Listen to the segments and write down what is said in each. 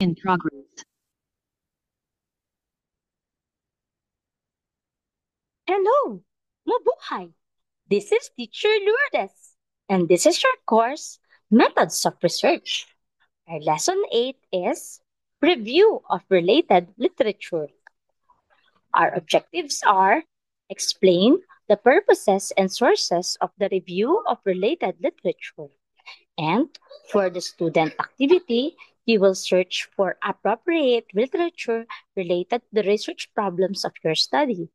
In progress. Hello! Mabuhay! This is Teacher Lourdes, and this is your course, Methods of Research. Our lesson 8 is Review of Related Literature. Our objectives are explain the purposes and sources of the review of related literature. And for the student activity, you will search for appropriate literature related to the research problems of your study.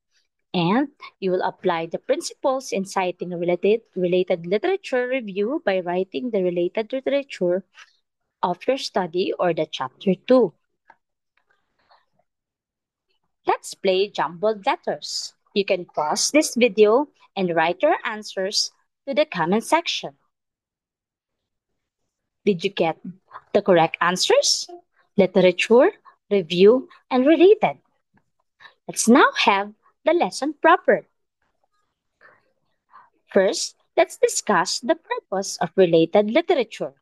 And you will apply the principles in citing a related literature review by writing the related literature of your study or the chapter 2. Let's play jumbled letters. You can pause this video and write your answers to the comment section. Did you get the correct answers? Literature, review, and related. Let's now have the lesson proper. First, let's discuss the purpose of related literature.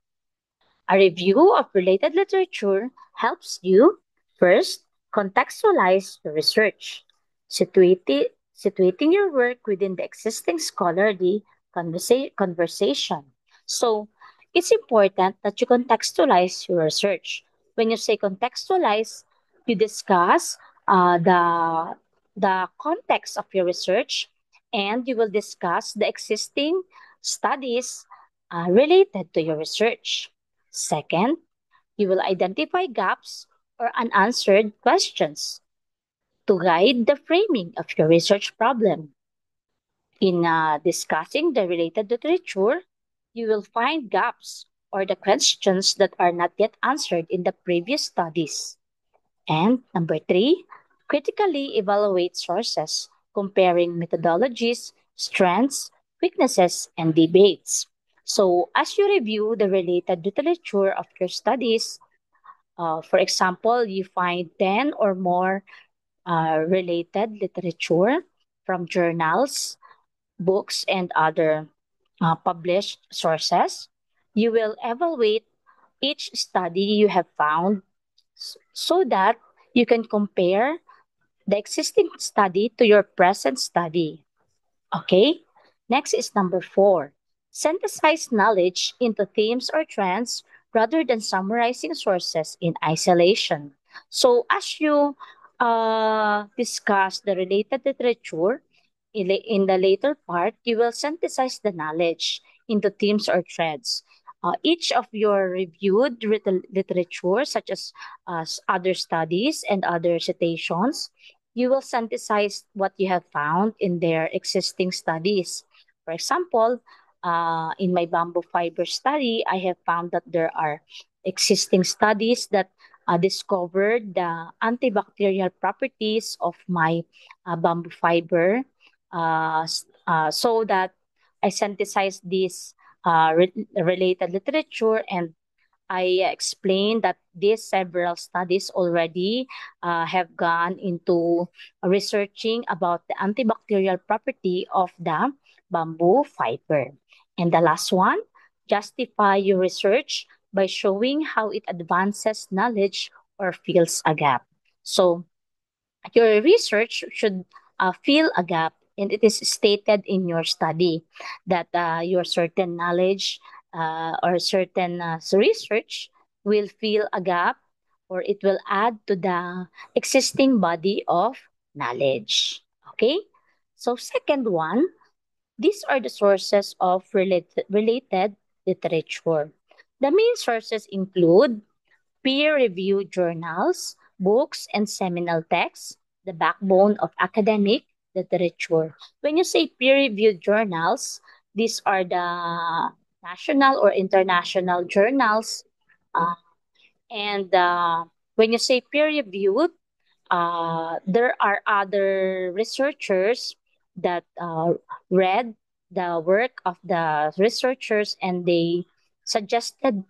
A review of related literature helps you, first, contextualize your research, situating your work within the existing scholarly conversation. So, it's important that you contextualize your research. When you say contextualize, you discuss the context of your research, and you will discuss the existing studies related to your research. Second, you will identify gaps or unanswered questions to guide the framing of your research problem. In discussing the related literature, you will find gaps or the questions that are not yet answered in the previous studies. And number three, critically evaluate sources, comparing methodologies, strengths, weaknesses, and debates. So, as you review the related literature of your studies, for example, you find 10 or more related literature from journals, books, and other published sources. You will evaluate each study you have found so that you can compare the existing study to your present study. Okay? Next is number 4. Synthesize knowledge into themes or trends rather than summarizing sources in isolation. So, as you discuss the related literature, in the later part, you will synthesize the knowledge into themes or threads. Each of your reviewed literature, such as other studies and other citations, you will synthesize what you have found in their existing studies. For example, in my bamboo fiber study, I have found that there are existing studies that discovered the antibacterial properties of my bamboo fiber, so that I synthesized this related literature, and I explained that these several studies already have gone into researching about the antibacterial property of the bamboo fiber. And the last one, justify your research by showing how it advances knowledge or fills a gap. So your research should fill a gap, and it is stated in your study that your certain knowledge or certain research will fill a gap, or it will add to the existing body of knowledge. Okay? So, second one, these are the sources of related literature. The main sources include peer-reviewed journals, books, and seminal texts, the backbone of academic literature. When you say peer-reviewed journals, these are the national or international journals. And when you say peer-reviewed, there are other researchers that read the work of the researchers, and they suggested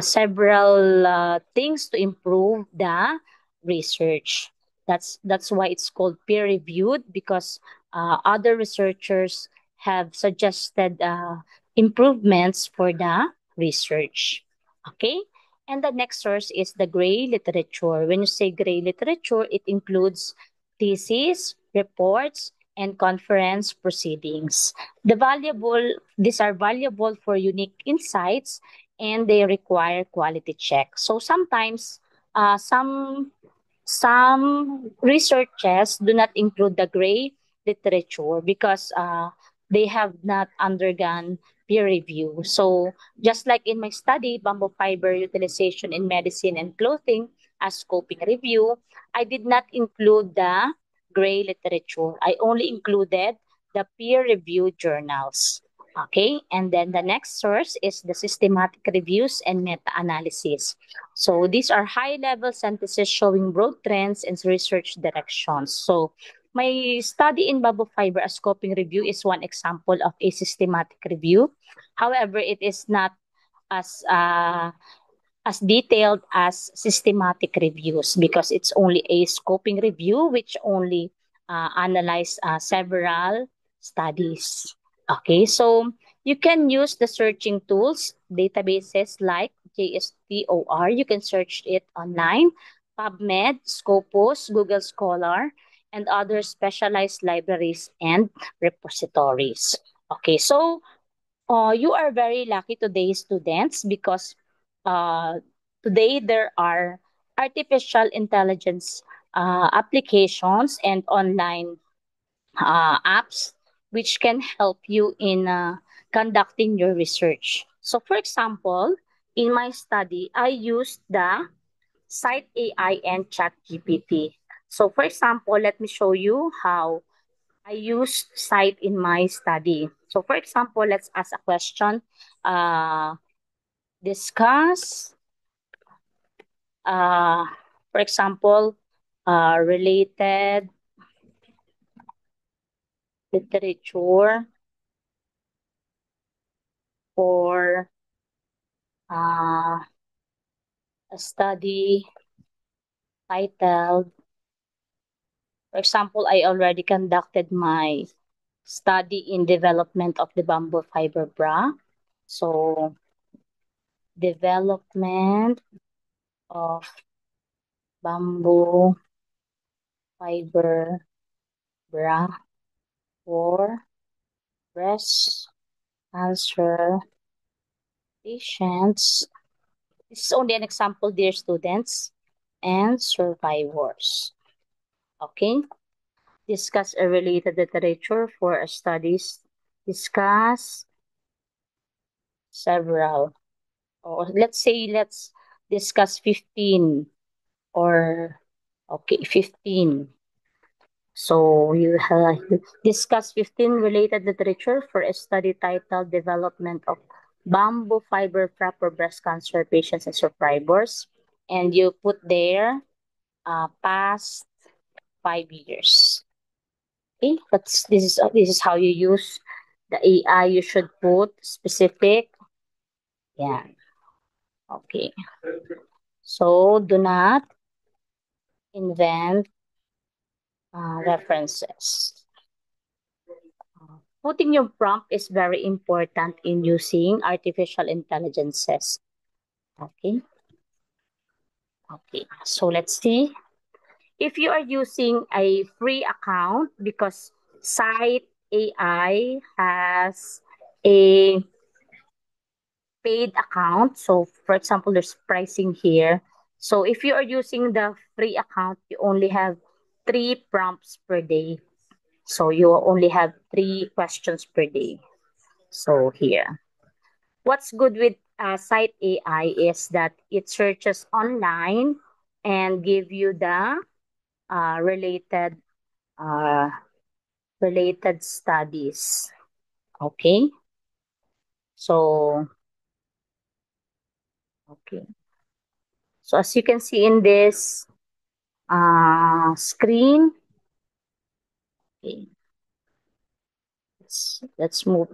several things to improve the research. That's why it's called peer reviewed, because other researchers have suggested improvements for the research. Okay. And the next source is the gray literature. When you say gray literature, it includes theses, reports, and conference proceedings. These are valuable for unique insights and they require quality check. So sometimes some researches do not include the gray literature because they have not undergone peer review. So, just like in my study, bamboo fiber utilization in medicine and clothing as scoping review, I did not include the gray literature. I only included the peer reviewed journals. Okay, and then the next source is the systematic reviews and meta analysis. So these are high-level synthesis showing broad trends and research directions. So my study in bamboo fiber as scoping review is one example of a systematic review. However, it is not as as detailed as systematic reviews because it's only a scoping review which only analyze several studies. Okay, so you can use the searching tools, databases like JSTOR. You can search it online, PubMed, Scopus, Google Scholar, and other specialized libraries and repositories. Okay, so you are very lucky today, students, because uh, today there are artificial intelligence applications and online apps which can help you in conducting your research. So, for example, in my study, I used the Site AI and ChatGPT. So, for example, let me show you how I use Site in my study. So, for example, let's ask a question. Uh, discuss, uh, for example, related literature for uh, a study titled, for example, I already conducted my study in development of the bamboo fiber bra. So, development of bamboo fiber bra for breast cancer patients. This is only an example, dear students and survivors. Okay? Discuss a related literature for a studies. Discuss several. Or let's say let's discuss 15 or okay, 15. So you have discuss 15 related literature for a study titled Development of Bamboo Fiber Frap for Breast Cancer Patients and Survivors. And you put there past 5 years. Okay, this is how you use the AI. You should put specific. Yeah. Okay. So do not invent references. Putting your prompt is very important in using artificial intelligences. Okay. Okay. So let's see. If you are using a free account because Site AI has a paid account. So for example, there's pricing here. So if you are using the free account, you only have 3 prompts per day. So you only have 3 questions per day. So here. What's good with Site AI is that it searches online and give you the related uh, related studies. Okay. So okay. So as you can see in this screen, okay, let's move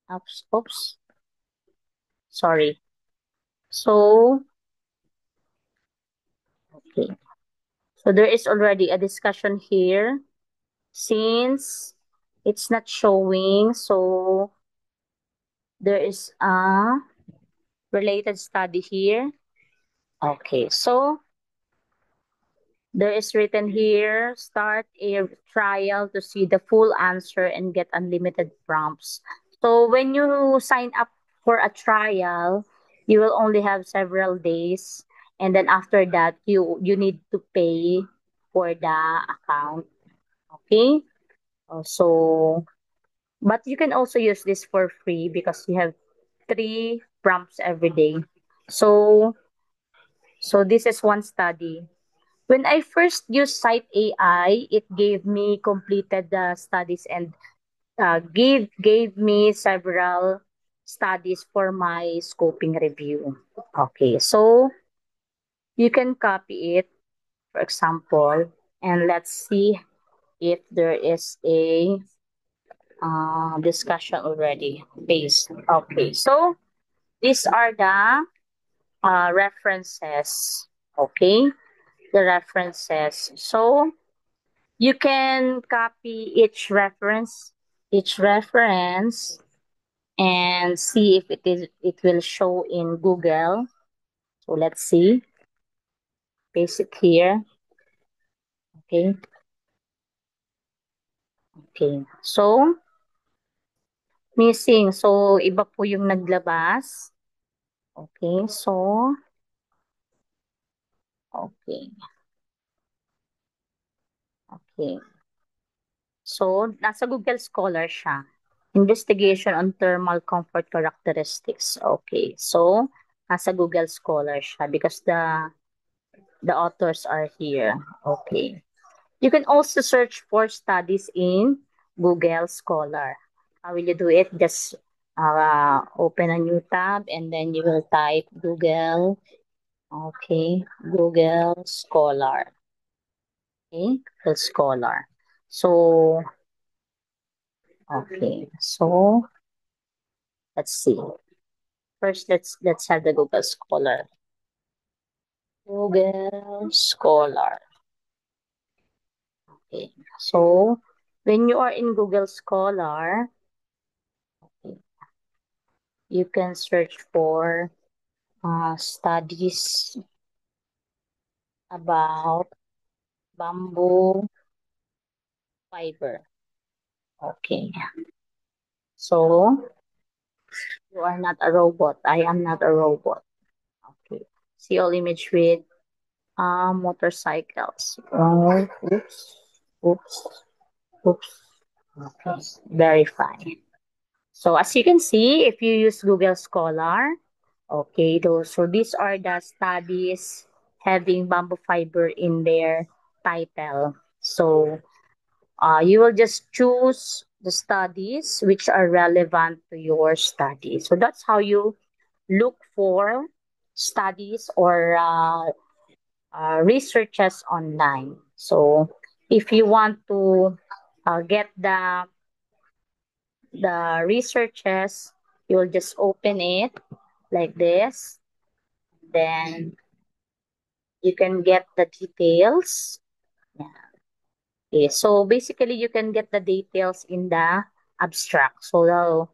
up. Oops, sorry. So okay. So there is already a discussion here since it's not showing. So there is a related study here. Okay, so there is written here, start a trial to see the full answer and get unlimited prompts. So when you sign up for a trial, you will only have several days, and then after that you need to pay for the account. Okay? So but you can also use this for free because you have 3 prompts every day. So this is one study. When I first used Site AI, it gave me completed the studies and gave me several studies for my scoping review. Okay, so you can copy it, for example, and let's see if there is a discussion already based. Okay, so these are the references. Okay, the references. So you can copy each reference, and see if it will show in Google. So let's see. Paste it here. Okay. Okay. So missing. So iba po yung naglabas. Okay. So okay. Okay. So nasa Google Scholar siya. Investigation on thermal comfort characteristics. Okay. So nasa Google Scholar siya because the authors are here. Okay. You can also search for studies in Google Scholar. How will you do it? Just open a new tab and then you will type Google. Okay, Google Scholar. Okay, Google Scholar. So, okay. So, let's see. First, let's have the Google Scholar. Google Scholar. Okay. So, when you are in Google Scholar, okay, you can search for studies about bamboo fiber. Okay. So, you are not a robot. I am not a robot. Okay. See all image with motorcycles. Oh, oops. Oops. Oops. Okay. Verify. So as you can see, if you use Google Scholar, okay, so these are the studies having bamboo fiber in their title. So you will just choose the studies which are relevant to your study. So that's how you look for studies or researches online. So if you want to get the researches, you'll just open it like this. Then you can get the details. Yeah. Okay, so basically you can get the details in the abstract. So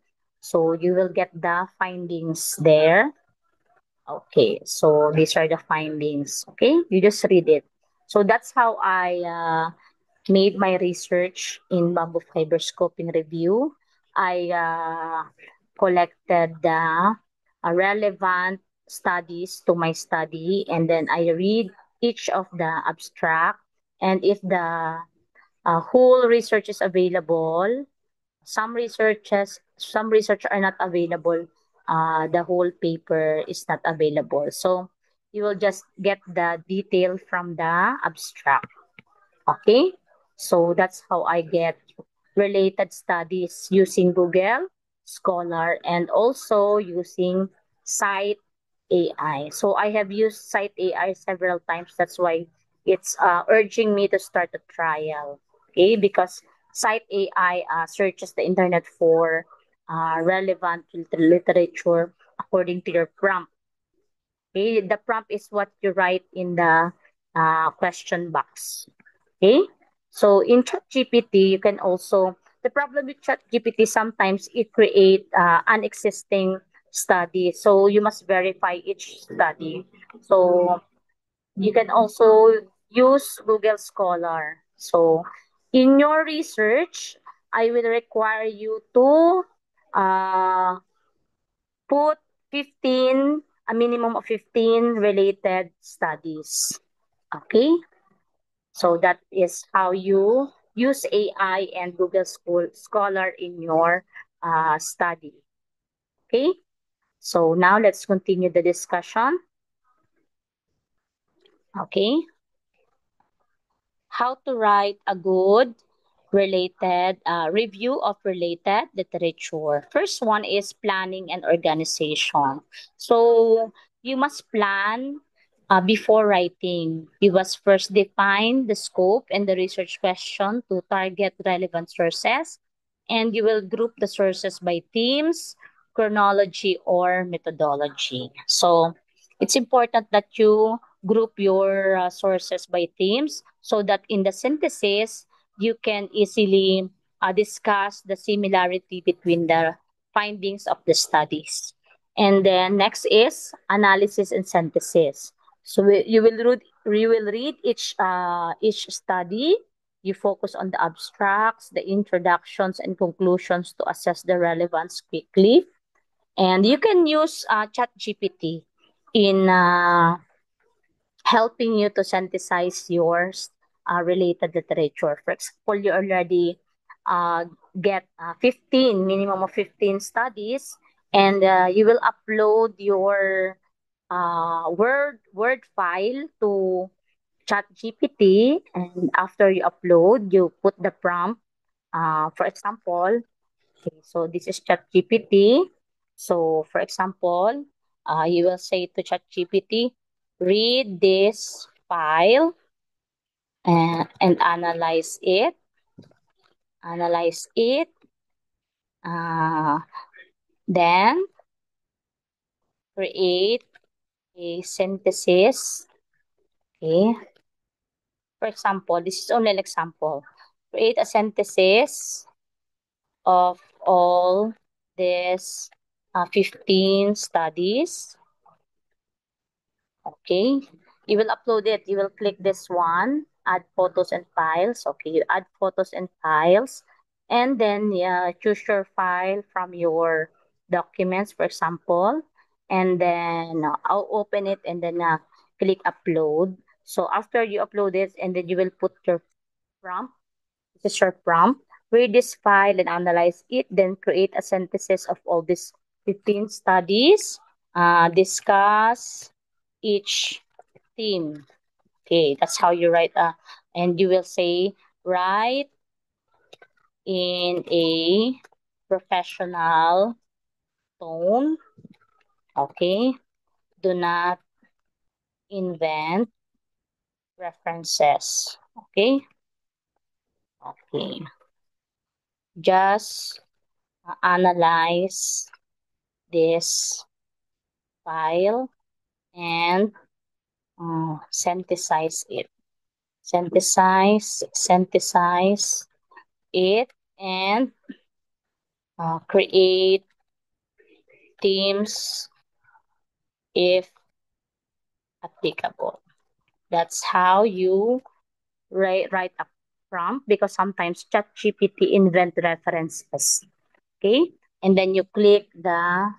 you will get the findings there. Okay, so these are the findings. Okay, you just read it. So that's how I made my research in bamboo fiber scoping review. I collected the relevant studies to my study, and then I read each of the abstract. And if the whole research is available, some research are not available. The whole paper is not available. So you will just get the detail from the abstract. Okay, so that's how I get related studies using Google Scholar and also using Site AI. So I have used Site AI several times. That's why it's urging me to start a trial. Okay, because Site AI searches the internet for relevant literature according to your prompt. Okay, the prompt is what you write in the question box. Okay, so in ChatGPT, you can also, the problem with ChatGPT, sometimes it create unexisting study. So you must verify each study. So you can also use Google Scholar. So in your research, I will require you to uh, put 15, a minimum of 15 related studies. Okay? So that is how you use AI and Google Scholar in your study. Okay? So now let's continue the discussion. Okay? How to write a good related review of related literature. First one is planning and organization. So you must plan before writing. You must first define the scope and the research question to target relevant sources, and you will group the sources by themes, chronology, or methodology. So it's important that you group your sources by themes so that in the synthesis, you can easily discuss the similarity between the findings of the studies. And then next is analysis and synthesis. So you will read each study. You focus on the abstracts, the introductions, and conclusions to assess the relevance quickly. And you can use ChatGPT in helping you to synthesize your related literature. For example, you already uh, get 15, minimum of 15 studies, and you will upload your Word file to ChatGPT, and after you upload, you put the prompt. For example, okay, so this is ChatGPT. So, for example, you will say to ChatGPT, read this file and analyze it. Analyze it. Uh, then create a synthesis. Okay. For example, this is only an example. Create a synthesis of all these 15 studies. Okay. You will upload it. You will click this one, add photos and files. Okay. You add photos and files. And then choose your file from your documents, for example. And then I'll open it and then click upload. So after you upload it, and then you will put your prompt. This is your prompt. Read this file and analyze it. Then create a synthesis of all these 15 studies. Discuss each theme. Okay, that's how you write. And you will say, write in a professional tone. Okay, do not invent references. Okay, okay. Just analyze this file and synthesize it. Synthesize it, and create themes if applicable. That's how you write a prompt, because sometimes ChatGPT invent references. Okay, and then you click the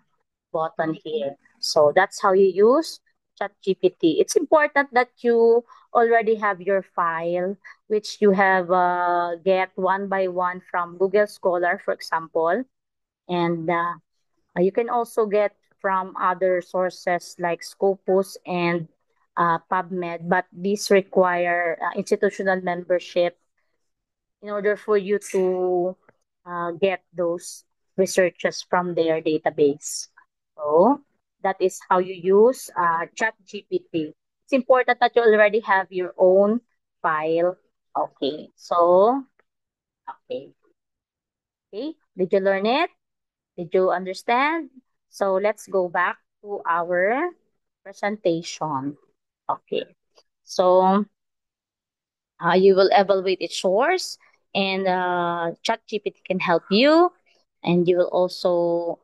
button here. So that's how you use ChatGPT. It's important that you already have your file, which you have get one by one from Google Scholar, for example, and you can also get from other sources like Scopus and PubMed, but these require institutional membership in order for you to get those researches from their database. So that is how you use ChatGPT. It's important that you already have your own file. Okay, so okay, okay. Did you learn it? Did you understand? So let's go back to our presentation. Okay, so you will evaluate its source, and ChatGPT can help you, and you will also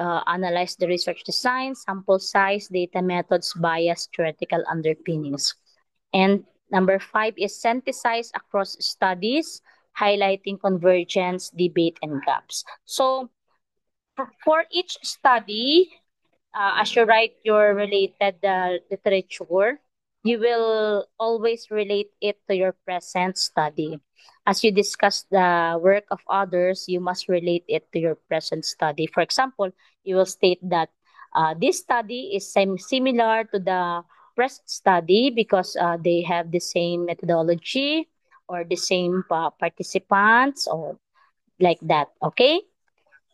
analyze the research design, sample size, data methods, bias, theoretical underpinnings. And number 5 is synthesize across studies, highlighting convergence, debate, and gaps. So for each study, as you write your related literature, you will always relate it to your present study. As you discuss the work of others, you must relate it to your present study. For example, you will state that this study is similar to the present study because they have the same methodology or the same participants or like that. Okay?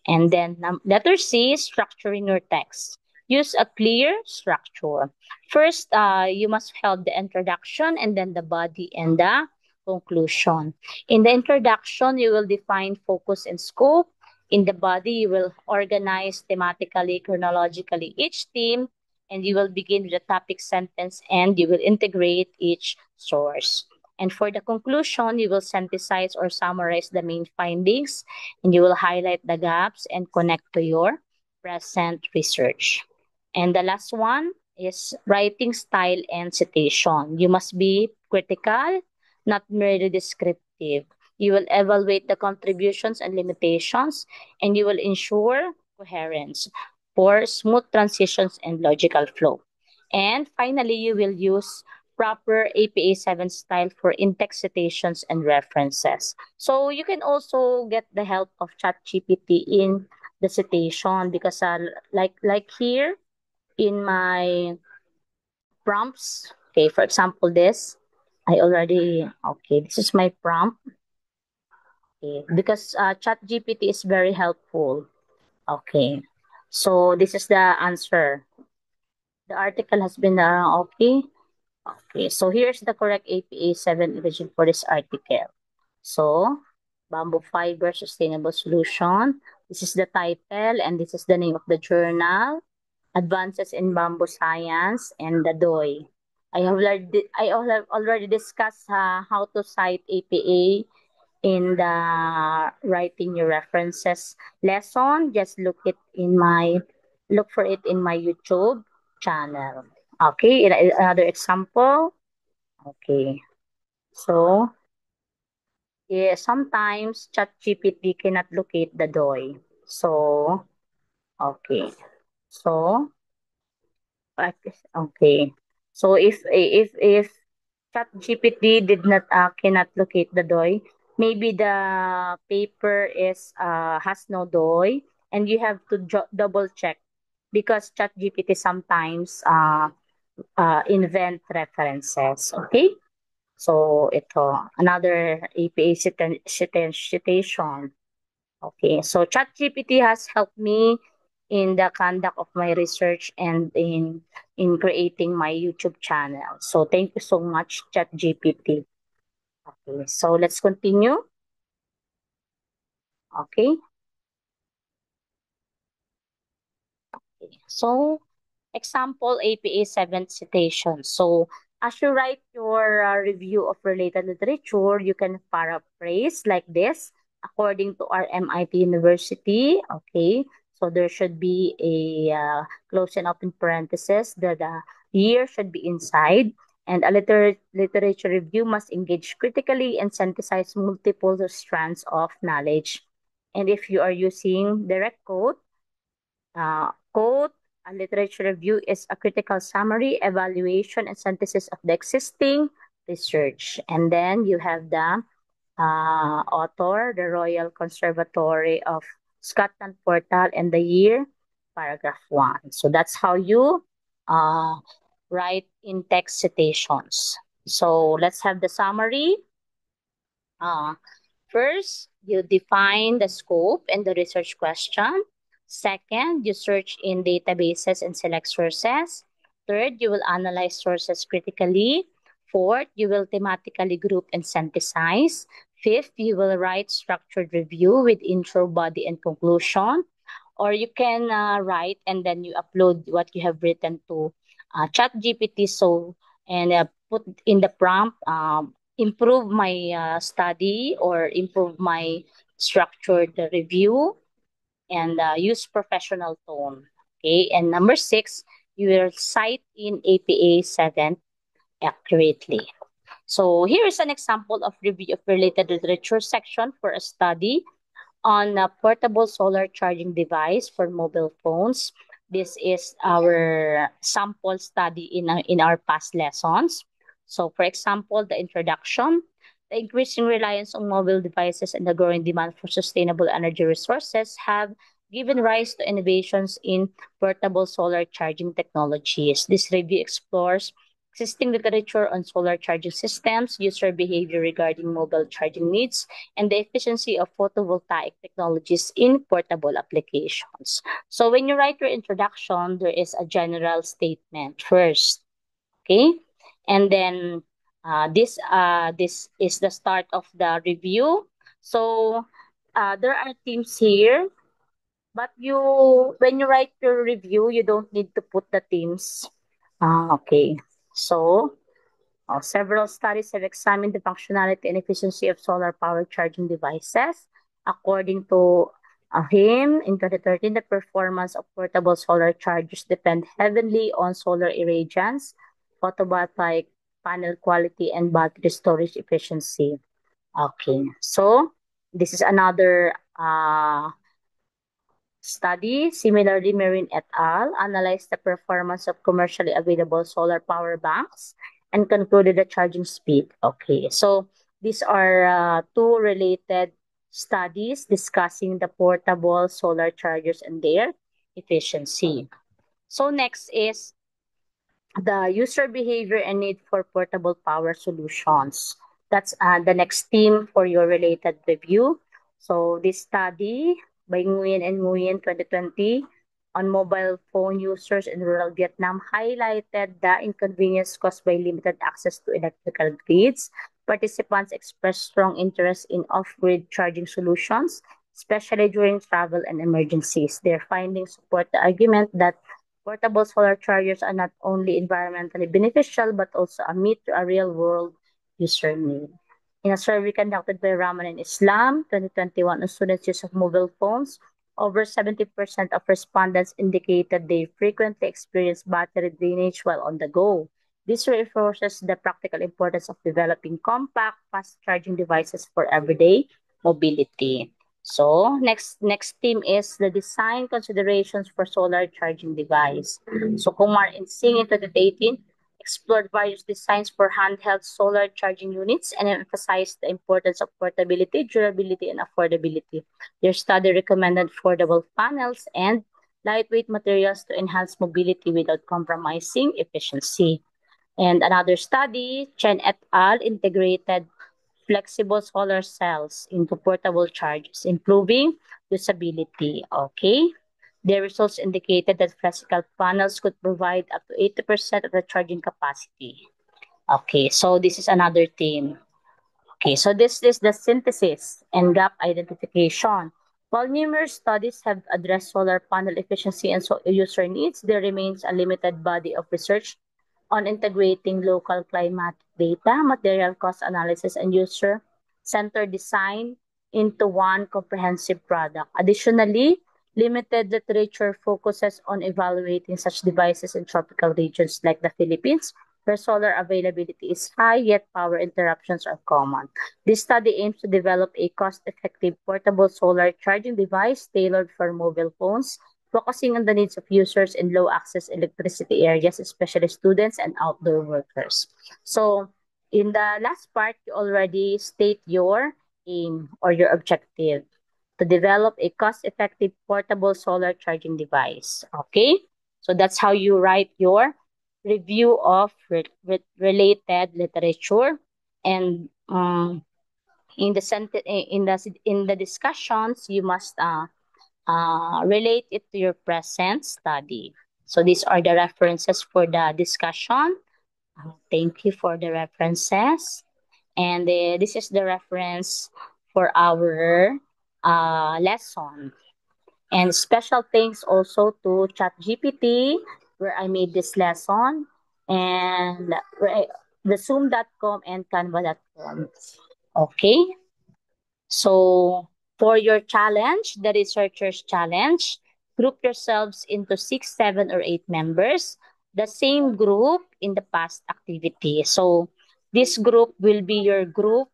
And then letter C, structuring your text. Use a clear structure. First, you must have the introduction and then the body and the conclusion. In the introduction, you will define focus and scope. In the body, you will organize thematically, chronologically each theme, and you will begin with the topic sentence and you will integrate each source. And for the conclusion, you will synthesize or summarize the main findings and you will highlight the gaps and connect to your present research. And the last one is writing style and citation. You must be critical, not merely descriptive. You will evaluate the contributions and limitations, and you will ensure coherence for smooth transitions and logical flow. And finally, you will use proper APA 7 style for in-text citations and references. So you can also get the help of ChatGPT in the citation because like here in my prompts, okay, for example, this this is my prompt, okay, because ChatGPT is very helpful. Okay, so this is the answer. The article has been okay. Okay, so here's the correct APA 7 origin for this article. So, bamboo fiber sustainable solution. This is the title and this is the name of the journal. Advances in bamboo science and the DOI. I have already discussed how to cite APA in the writing your references lesson. Just look for it in my YouTube channel. Okay, another example. Okay. So, yeah, sometimes ChatGPT cannot locate the DOI. So, okay. So, okay. So if ChatGPT did not cannot locate the DOI, maybe the paper is has no DOI, and you have to double check because ChatGPT sometimes invent references. Okay. So ito, another APA citation. Okay, so ChatGPT has helped me in the conduct of my research and in creating my YouTube channel. So thank you so much, ChatGPT. Okay, so let's continue. Okay, so example APA 7 citation. So as you write your review of related literature, you can paraphrase like this according to our MIT University. Okay, so there should be a close and open parenthesis. The year should be inside. And a literature review must engage critically and synthesize multiple strands of knowledge. And if you are using direct quote, quote, a literature review is a critical summary, evaluation, and synthesis of the existing research. And then you have the author, the Royal Conservatory of Scotland Portal, and the year, paragraph 1. So that's how you uh, write in text citations. So let's have the summary. Uh, First, you define the scope and the research question. Second, you search in databases and select sources. Third, you will analyze sources critically. Fourth, you will thematically group and synthesize. Fifth, you will write structured review with intro, body, and conclusion. Or you can write and then you upload what you have written to ChatGPT. So, and put in the prompt, improve my study or improve my structured review. and use professional tone. Okay, and number 6, you will cite in APA 7 accurately. So here is an example of review of related literature section for a study on a portable solar charging device for mobile phones. This is our sample study in our past lessons. So, for example, the introduction, the increasing reliance on mobile devices and the growing demand for sustainable energy resources have given rise to innovations in portable solar charging technologies. This review explores existing literature on solar charging systems, user behavior regarding mobile charging needs, and the efficiency of photovoltaic technologies in portable applications. So when you write your introduction, there is a general statement first, okay? And then this is the start of the review. So there are themes here, but when you write your review, you don't need to put the themes. Okay. So several studies have examined the functionality and efficiency of solar power charging devices. According to him, in 2013, the performance of portable solar chargers depend heavily on solar irradiance, photovoltaic panel quality, and battery storage efficiency. Okay, so this is another study. Similarly, Marin et al. Analyzed the performance of commercially available solar power banks and concluded the charging speed. Okay, so these are two related studies discussing the portable solar chargers and their efficiency. So next is the user behavior and need for portable power solutions. That's the next theme for your related review. So this study by Nguyen and Nguyen 2020 on mobile phone users in rural Vietnam highlighted the inconvenience caused by limited access to electrical grids. Participants expressed strong interest in off-grid charging solutions, especially during travel and emergencies. Their findings support the argument that portable solar chargers are not only environmentally beneficial but also a meet to a real world user need. In a survey conducted by Rahman and Islam 2021 on students' use of mobile phones, over 70% of respondents indicated they frequently experience battery drainage while on the go. This reinforces the practical importance of developing compact, fast charging devices for everyday mobility. So next theme is the design considerations for solar charging device. So Kumar and Singh in 2018 explored various designs for handheld solar charging units and emphasized the importance of portability, durability, and affordability. Their study recommended affordable panels and lightweight materials to enhance mobility without compromising efficiency. And another study, Chen et al. Integrated flexible solar cells into portable chargers, improving usability. Okay. The results indicated that flexible panels could provide up to 80% of the charging capacity. Okay, so this is another theme. Okay, so this is the synthesis and gap identification. While numerous studies have addressed solar panel efficiency and user needs, there remains a limited body of research on integrating local climatic data, material cost analysis, and user-centered design into one comprehensive product. Additionally, limited literature focuses on evaluating such devices in tropical regions like the Philippines, where solar availability is high yet power interruptions are common. This study aims to develop a cost-effective portable solar charging device tailored for mobile phones, focusing on the needs of users in low access electricity areas, especially students and outdoor workers. So, in the last part, you already state your aim or your objective to develop a cost effective portable solar charging device. Okay? So, that's how you write your review of related literature. And in the discussions, you must relate it to your present study. So these are the references for the discussion. Thank you for the references. And this is the reference for our lesson. And special thanks also to ChatGPT, where I made this lesson, and the Zoom.com and Canva.com. Okay, so For your challenge, the researchers challenge, group yourselves into 6, 7, or 8 members, the same group in the past activity. So this group will be your group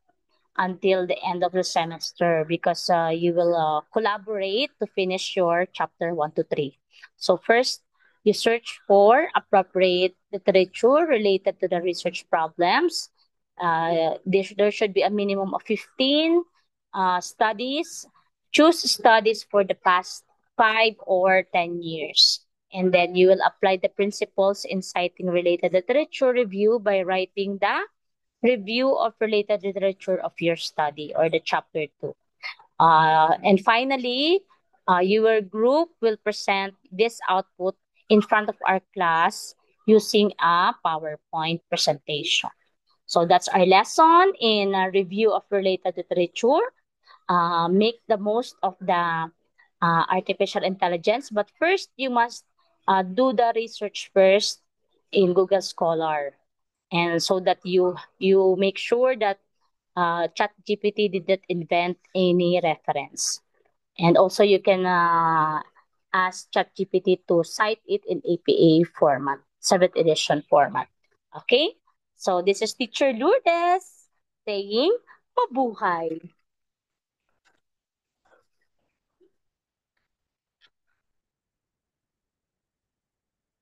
until the end of the semester because you will collaborate to finish your chapter 1 to 3. So first, you search for appropriate literature related to the research problems. There should be a minimum of 15 studies. Choose studies for the past 5 or 10 years. And then you will apply the principles in citing related literature review by writing the review of related literature of your study or the chapter 2. And finally, your group will present this output in front of our class using a PowerPoint presentation. So that's our lesson in a review of related literature. Make the most of the artificial intelligence, but first you must do the research first in Google Scholar, and so that you make sure that ChatGPT did not invent any reference. And also you can ask ChatGPT to cite it in APA format, 7th edition format. Okay? So this is Teacher Lourdes saying, mabuhay!